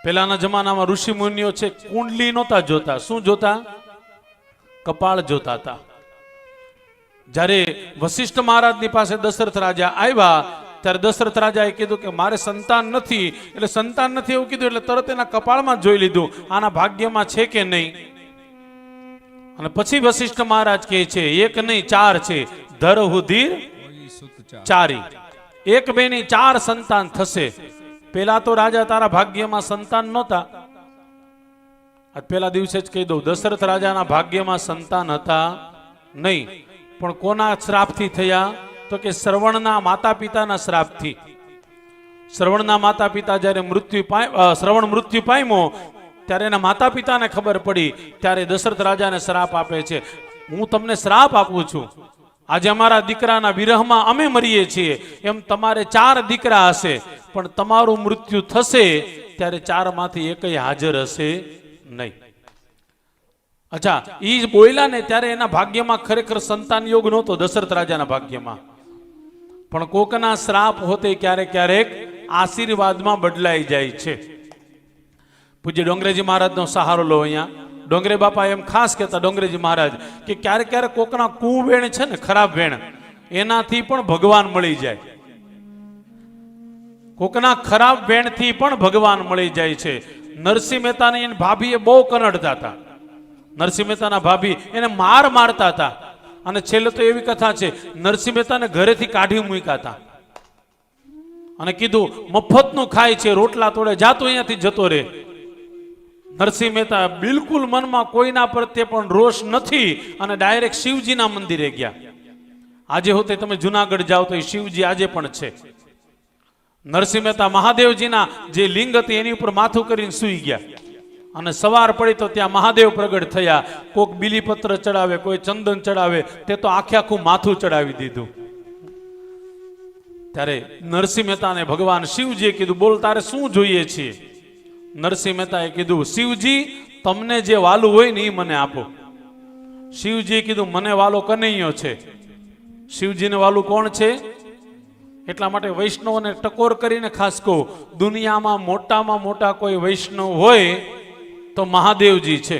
પેલાના જમાનામાં ઋષિ મુનિઓ છે કુંડલી નહોતા જોતા, શું જોતા? કપાળ જોતા હતા. જ્યારે વશિષ્ઠ મહારાજની પાસે દશરથ રાજા આવ્યા ત્યારે દશરથ રાજાએ કીધું કે મારે સંતાન નથી, એટલે સંતાન નથી એવું કીધું એટલે તરત એના કપાળમાં જોઈ લીધું આના ભાગ્યમાં છે કે નહીં. અને પછી વશિષ્ઠ મહારાજ કહે છે એક નહીં ચાર છે, ધર હુધીર ચારી, એક બે ની ચાર સંતાન થશે. પેલા તો રાજા તારા ભાગ્યમાં સંતાન નહોતા. પેલા દિવસે જ કહી દઉં, દશરથ રાજાના ભાગ્યમાં સંતાન હતા નહીં, પણ કોના શ્રાપથી થયા? તો કે શ્રવણના માતા પિતાના શ્રાપથી. શ્રવણના માતા પિતા જ્યારે શ્રવણ મૃત્યુ પામ્યો ત્યારે એના માતા પિતાને ખબર પડી ત્યારે દશરથ રાજાને શ્રાપ આપે છે, હું તમને શ્રાપ આપું છું, આજે અમારા દીકરાના વિરહમાં અમે મરીએ છીએ, એમ તમારે 4 દીકરા હશે પણ તમારું મૃત્યુ થશે ત્યારે 4 માંથી એકય હાજર હશે નહીં. અચ્છા, ઈ જ બોલ્યા ને ત્યારે એના ભાગ્યમાં ખરેખર સંતાન યોગ નહોતો દશરથ રાજાના ભાગ્યમાં, પણ કોકના શ્રાપ હોતે ક્યારેક ક્યારેક આશીર્વાદમાં બદલાઈ જાય છે. પૂજ્ય ડોંગરેજી મહારાજનો સહારો લો. અહીંયા ડોંગરે બાપા એમ ખાસ કહેતા ડોંગરેજી મહારાજ કે ક્યારેક ક્યારેક કોકના કુવેણ છે ને, ખરાબ વેણ, એનાથી પણ ભગવાન મળી જાય. કોકના ખરાબ વેણથી પણ ભગવાન મળી જાય છે. નરસિંહ મહેતાની એની ભાભીએ બહુ કનડતા હતા. નરસિંહ મહેતાના ભાભી એને મારતા હતા અને છેલ્લે તો એવી કથા છે નરસિંહ મહેતાને ઘરેથી કાઢી મૂક્યા હતા અને કીધું મફતનું ખાય છે, રોટલા તોડે, જાતો અહીંયાથી જતો રહે. નરસિંહ મહેતા બિલકુલ મનમાં કોઈના પ્રત્યે પણ રોષ નથી અને ડાયરેક્ટ શિવજીના મંદિરે ગયા. આજે હોતે તમે જુનાગઢ જાઓ તો એ શિવજી આજે પણ છે. નરસિંહ મહેતા મહાદેવજીના જે લિંગ હતી એની ઉપર માથું કરીને સૂઈ ગયા અને સવાર પડી તો ત્યાં મહાદેવ પ્રગટ થયા. કોક બીલીપત્ર ચડાવે, કોઈ ચંદન ચડાવે, તે તો આખે આખું માથું ચડાવી દીધું. ત્યારે નરસિંહ મહેતાને ભગવાન શિવજીએ કીધું બોલ તારે શું જોઈએ છે? નરસિંહ મહેતાએ કીધું શિવજી તમને જે વાલું હોય ને એ મને આપો. શિવજીએ કીધું મને વાલો કનૈયો છે. શિવજીને વાલું કોણ છે? એટલા માટે વૈષ્ણવને ટકોર કરીને ખાસ કહું, દુનિયામાં મોટામાં મોટા કોઈ વૈષ્ણવ હોય તો મહાદેવજી છે.